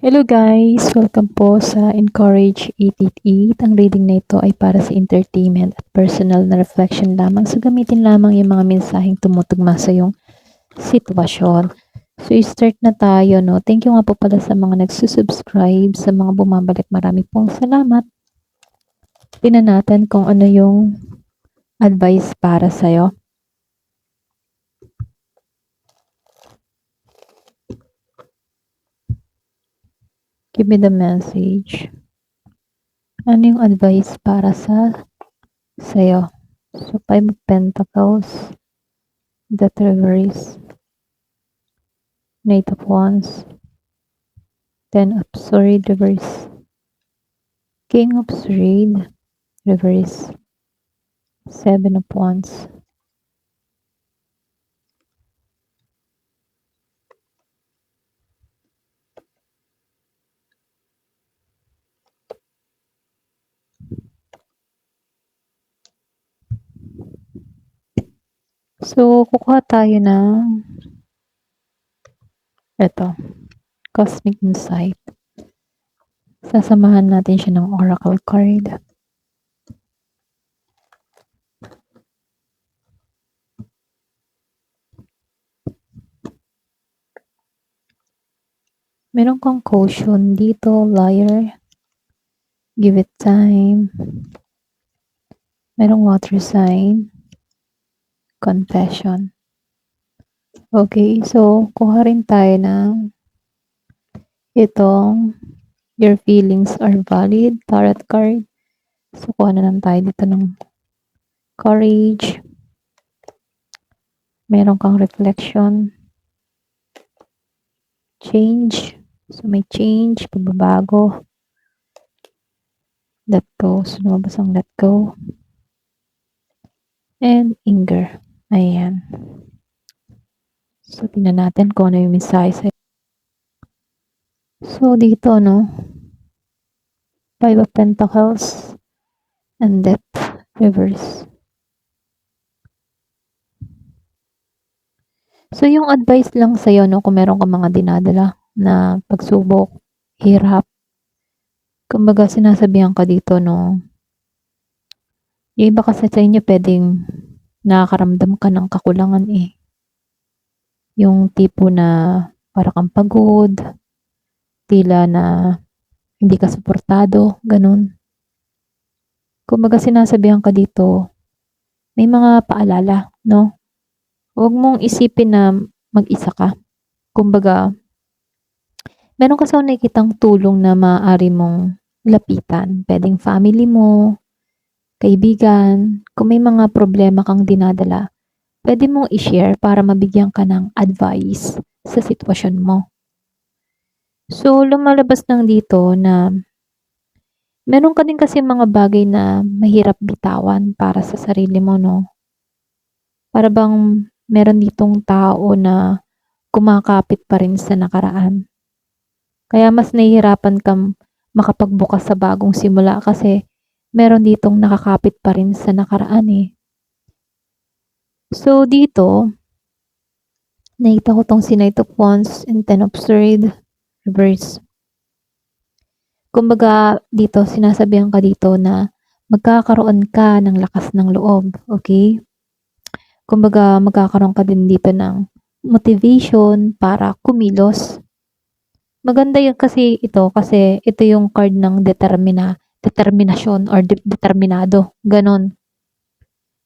Hello guys! Welcome po sa Encourage 888. Ang reading na ito ay para sa entertainment at personal na reflection lamang. So gamitin lamang yung mga mensaheng tumutugma sa iyong sitwasyon. So start na tayo, no? Thank you nga po pala sa mga nagsusubscribe, sa mga bumabalik. Marami pong salamat. Tingnan natin kung ano yung advice para sa'yo. Give me the message. Ano yung advice para sa'yo? So, 5 of Pentacles, the Reverse, Knight of Wands, 10 of Swords, Reverse, King of Swords, Reverse, 7 of Wands. So, kukuha tayo ng ito, Cosmic Insight. Sasamahan natin siya ng Oracle card. Meron kang caution dito, liar. Give it time. Merong water sign. Confession. Okay, so kuha rin tayo ng itong your feelings are valid, tarot card. So kuha na lang tayo dito ng courage. Meron kang reflection. Change. So may change, pagbabago. Let go. So lumabas ang let go. And anger. Ayan. So, tingnan natin kung ano yung mensahe sa'yo. So, dito, no? 5 of Pentacles and Death Reverse. So, yung advice lang sa'yo, no? Kung meron ka mga dinadala na pagsubok, hirap. Kumbaga, sinasabihan ka dito, no? Yung iba kasi sa inyo, pwedeng nakakaramdam ka ng kakulangan, eh. Yung tipo na para kang pagod, tila na hindi ka suportado, ganun. Kumbaga sinasabihan ka dito, may mga paalala, no? Huwag mong isipin na mag-isa ka. Kumbaga, meron ka sa nakikitang tulong na maaari mong lapitan. Pwedeng family mo, kaibigan, kung may mga problema kang dinadala, pwede mong i-share para mabigyan ka ng advice sa sitwasyon mo. So, lumalabas lang dito na meron ka din kasi mga bagay na mahirap bitawan para sa sarili mo, no? Para bang meron ditong tao na kumakapit pa rin sa nakaraan. Kaya mas nahihirapan kang makapagbukas sa bagong simula kasi meron ditong nakakapit pa rin sa nakaraan, eh. So, dito, nakita ko tong si Knight of Wands and Ten of Swords, Reverse. Kumbaga, dito, sinasabihan ka dito na magkakaroon ka ng lakas ng loob, okay? Kumbaga, magkakaroon ka din dito ng motivation para kumilos. Maganda yun kasi ito yung card ng determinasyon or determinado, ganon.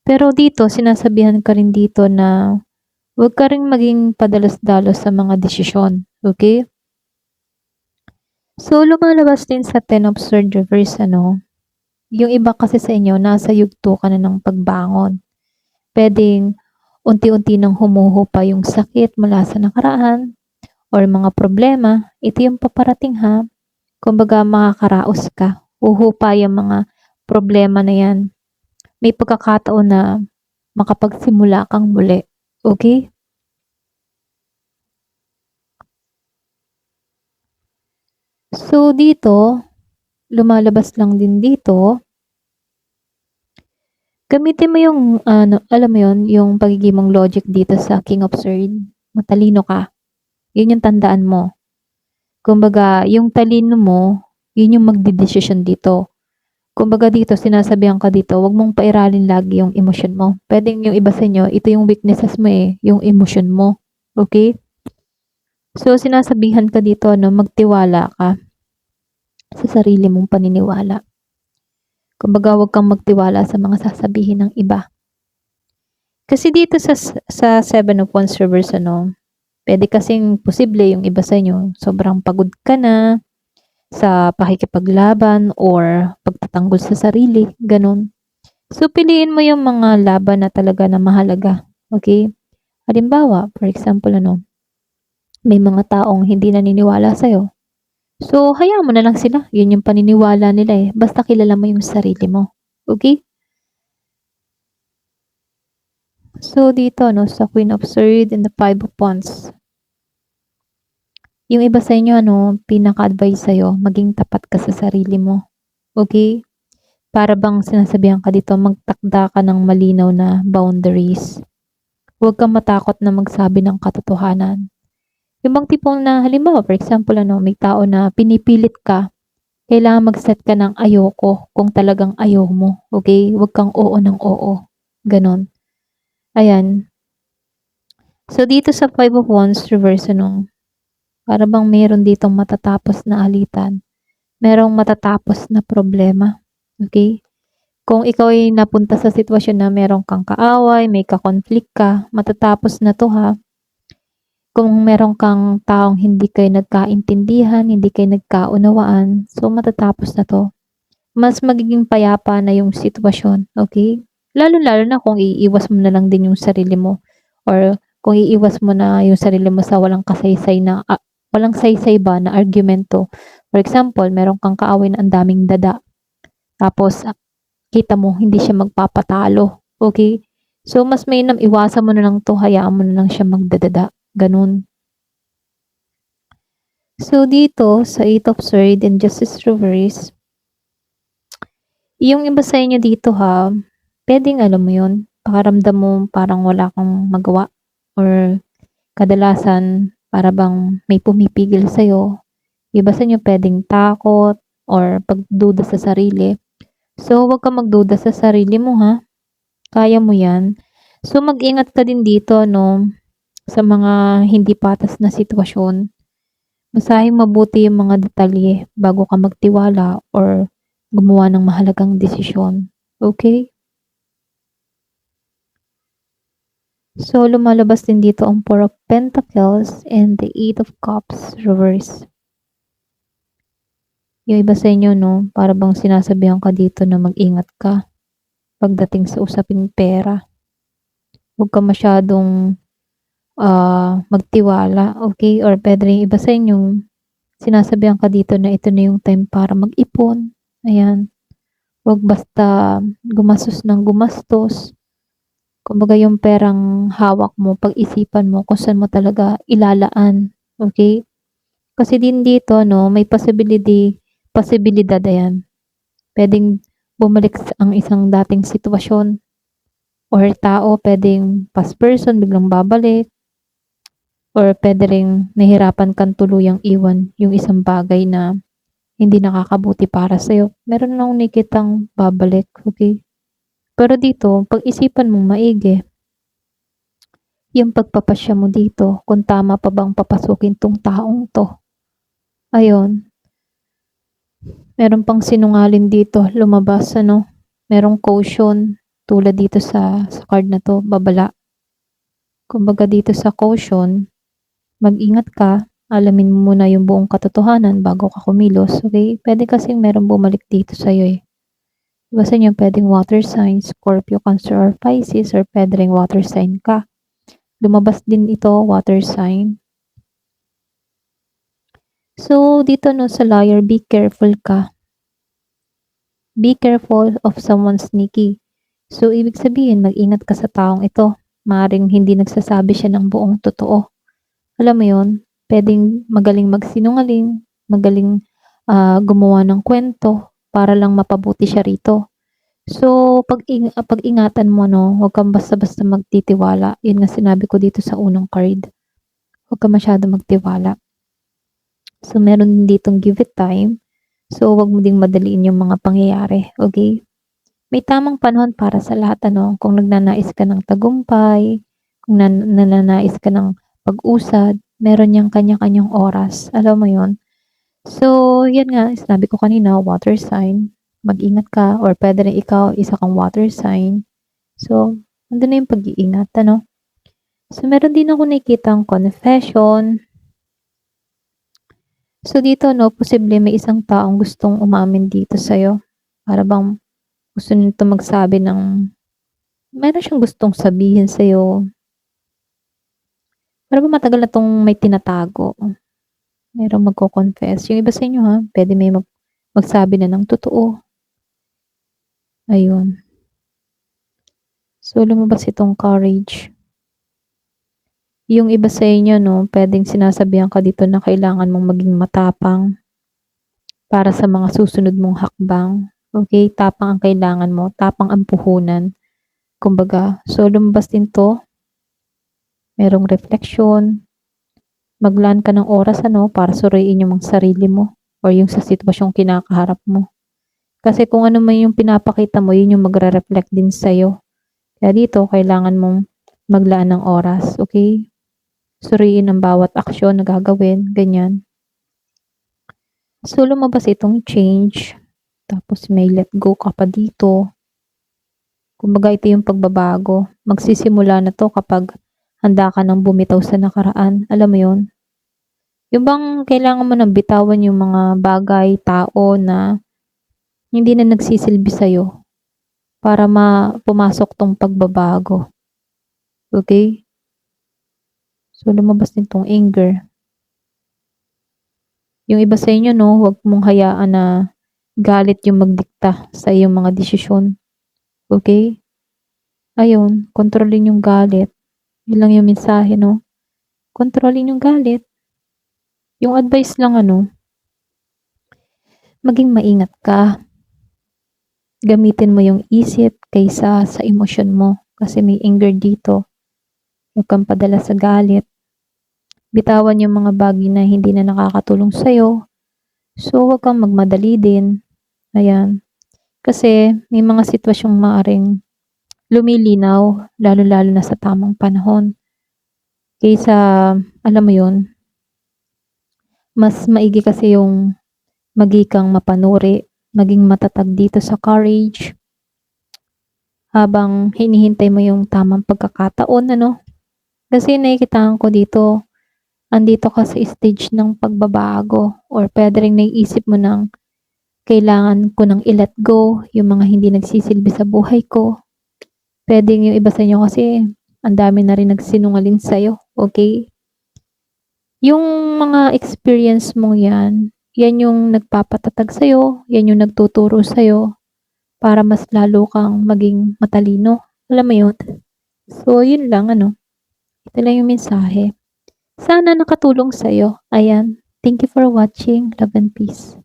Pero dito, sinasabihan ka rin dito na huwag ka rin maging padalos-dalos sa mga desisyon, okay? So, lumalabas din sa Ten of Swords Reverse, yung iba kasi sa inyo, nasa yugto ka na ng pagbangon. Pwedeng unti-unti nang humuhupa yung sakit mula sa nakaraan or mga problema. Ito yung paparating, ha? Kumbaga, makakaraos ka. Huhupa yung mga problema na yan. May pagkakataon na makapagsimula kang muli. Okay? So, dito, lumalabas lang din dito, gamitin mo yung, alam mo yun, yung pagiging mong logic dito sa King of Swords. Matalino ka. Yun yung tandaan mo. Kumbaga, yung talino mo, yun yung magdedesisyon dito. Kumbaga dito, sinasabihan ka dito, wag mong pairalin lagi yung emosyon mo. Pwedeng yung iba sa inyo, ito yung weaknesses mo eh, yung emosyon mo. Okay? So, sinasabihan ka dito, no, magtiwala ka sa sarili mong paniniwala. Kumbaga, wag kang magtiwala sa mga sasabihin ng iba. Kasi dito sa Seven of Wands reverse, pwede kasing posible yung iba sa inyo, sobrang pagod ka na sa pakikipaglaban or pagtatanggol sa sarili, ganun. So, piliin mo yung mga laban na talaga na mahalaga. Okay? Halimbawa, for example, may mga taong hindi naniniwala sa'yo. So, hayaan mo na lang sila. Yun yung paniniwala nila eh. Basta kilala mo yung sarili mo. Okay? So, dito, sa Queen of Swords and the Five of Wands, yung iba sa inyo, pinaka-advise sa'yo, maging tapat ka sa sarili mo. Okay? Para bang sinasabihan ka dito, magtakda ka ng malinaw na boundaries. Huwag kang matakot na magsabi ng katotohanan. Yung bang tipong na, halimbawa, for example, may tao na pinipilit ka, kailangan mag-set ka ng ayoko kung talagang ayaw mo. Okay? Huwag kang oo ng oo. Ganon. Ayan. So, dito sa Five of Wands, reverse, para bang meron ditong matatapos na alitan. Merong matatapos na problema. Okay? Kung ikaw ay napunta sa sitwasyon na meron kang kaaway, may ka-conflict ka, matatapos na to ha. Kung meron kang taong hindi kayo nagkaintindihan, hindi kayo nagkaunawaan, so matatapos na to. Mas magiging payapa na yung sitwasyon, okay? Lalo-lalo na kung iiwas mo na lang din yung sarili mo or kung iiwas mo na yung sarili mo sa walang kasaysay na, walang saysay ba na argumento. For example, meron kang kaaway na ang daming dada. Tapos, kita mo, hindi siya magpapatalo. Okay? So, mas mainam, iwasan mo na lang to, hayaan mo na lang siya magdadada. Ganun. So, dito, sa Eight of Swords and Justice Reverse, yung iba sa inyo dito ha, pwedeng alam mo yun, pakaramdam mo parang wala kang magawa or kadalasan para bang may pumipigil sa'yo. Iba sa inyo pwedeng takot or pagduda sa sarili. So, huwag kang magduda sa sarili mo ha. Kaya mo yan. So, mag-ingat ka din dito, sa mga hindi patas na sitwasyon. Basahin mabuti yung mga detalye bago ka magtiwala or gumawa ng mahalagang desisyon. Okay? So, lumalabas din dito ang Four of Pentacles and the Eight of Cups reverse. Yung iba sa inyo, para bang sinasabihan ka dito na mag-ingat ka pagdating sa usaping pera. Huwag ka masyadong magtiwala, okay? Or pwede rin iba sa inyo, sinasabihan ka dito na ito na yung time para mag-ipon. Ayan. Huwag basta gumastos ng gumastos. Kumbaga yung perang hawak mo, pag-isipan mo kung saan mo talaga ilalaan. Okay? Kasi din dito, may posibilidad, ayan. Pwedeng bumalik ang isang dating sitwasyon or tao, pwedeng past person, biglang babalik. Or pwede ring nahirapan kang tuluyang iwan yung isang bagay na hindi nakakabuti para sa'yo. Meron akong nakikitang babalik, okay? Pero dito, pag-isipan mong maigi, yung pagpapasya mo dito, kung tama pa bang papasukin tong taong to. Ayun. Meron pang sinungalin dito, lumabas, merong caution, tulad dito sa card na to, babala. Kumbaga dito sa caution, mag-ingat ka, alamin mo muna yung buong katotohanan bago ka kumilos, okay? Pwede kasing meron bumalik dito sa'yo eh. Iba sa inyo, pwedeng water sign, Scorpio, Cancer, or Pisces, or pwede ring water sign ka. Lumabas din ito, water sign. So, dito sa liar, be careful ka. Be careful of someone sneaky. So, ibig sabihin, mag-ingat ka sa taong ito. Maaring hindi nagsasabi siya ng buong totoo. Alam mo yun, pwedeng magaling magsinungaling, magaling gumawa ng kwento para lang mapabuti siya rito. So, pag-ingatan mo, huwag kang basta-basta magtitiwala. Yun nga sinabi ko dito sa unang card. Huwag ka masyado magtiwala. So, meron din ditong give it time. So, wag mo ding madaliin yung mga pangyayari, okey? May tamang panahon para sa lahat ano, kung nagnanais ka ng tagumpay, kung nananais ka ng pag-usad, meron yang kanya-kanyang oras, alam mo yun? So, yan nga sinabi ko kanina water sign, mag-ingat ka or puwede rin ikaw isa kang water sign. So, nandun na yung pag-iingat ano. So, meron din akong nakikitang confession. So, dito 'no, posible may isang taong gustong umamin dito sa'yo. Para bang gusto nito magsabi ng meron siyang gustong sabihin sa'yo. Para bang matagal na 'tong may tinatago. Merong magko-confess. Yung iba sa inyo ha, puwede may magsabi na ng totoo. Ayun. So, lumabas itong courage. Yung iba sa inyo 'no, puwedeng sinasabihan ka dito na kailangan mong maging matapang para sa mga susunod mong hakbang. Okey, tapang ang kailangan mo, tapang ang puhunan. Kumbaga, so lumabas din 'to, merong refleksyon, maglaan ka ng oras ano, para suriin yung mga sarili mo or yung sa sitwasyong kinakaharap mo. Kasi kung ano man yung pinapakita mo, yun yung magre-reflect din sa'yo. Kaya dito kailangan mong maglaan ng oras, okey? Suriin ang bawat aksyon na gagawin, ganyan. So, lumabas itong change, tapos may let go ka pa dito. Kumbaga ito yung pagbabago, magsisimula na 'to kapag handa ka ng bumitaw sa nakaraan, alam mo yun? Yung bang kailangan mo ng bitawan yung mga bagay, tao na hindi na nagsisilbi sa'yo para pumasok 'tong pagbabago, okey? So, lumabas din 'tong anger. Yung iba sa inyo 'no, huwag mong hayaan na galit yung magdikta sa iyong mga desisyon, okey? Ayun, kontrolin yung galit. Yun lang yung mensahe 'no, kontrolin yung galit. Yung advice lang ano, maging maingat ka. Gamitin mo yung isip kaysa sa emosyon mo kasi may anger dito. Huwag kang padala sa galit. Bitawan yung mga bagay na hindi na nakakatulong sa'yo. So, huwag kang magmadali din. Ayan. Kasi may mga sitwasyong maaaring lumilinaw, lalo-lalo na sa tamang panahon. Kaysa, alam mo yun, mas maigi kasi yung kang mapanuri, maging matatag dito sa courage, habang hinihintay mo yung tamang pagkakataon ano. Kasi nakikitaan ko dito, andito ka sa stage ng pagbabago or puwede ring naiisip mo ng, "Kailangan ko ng i-let go yung mga hindi nagsisilbi sa buhay ko." Puwedeng yung iba sa inyo kasi ang dami na rin nagsinungaling sa'yo, okey? Yung mga experience mong 'yan yung nagpapatatag sa'yo, 'yan yung nagtuturo sa'yo para mas lalo kang maging matalino, alam mo yun? So, yun lang ano, ito lang yung mensahe. Sana nakatulong sa'yo. Ayan, thank you for watching. Love and peace.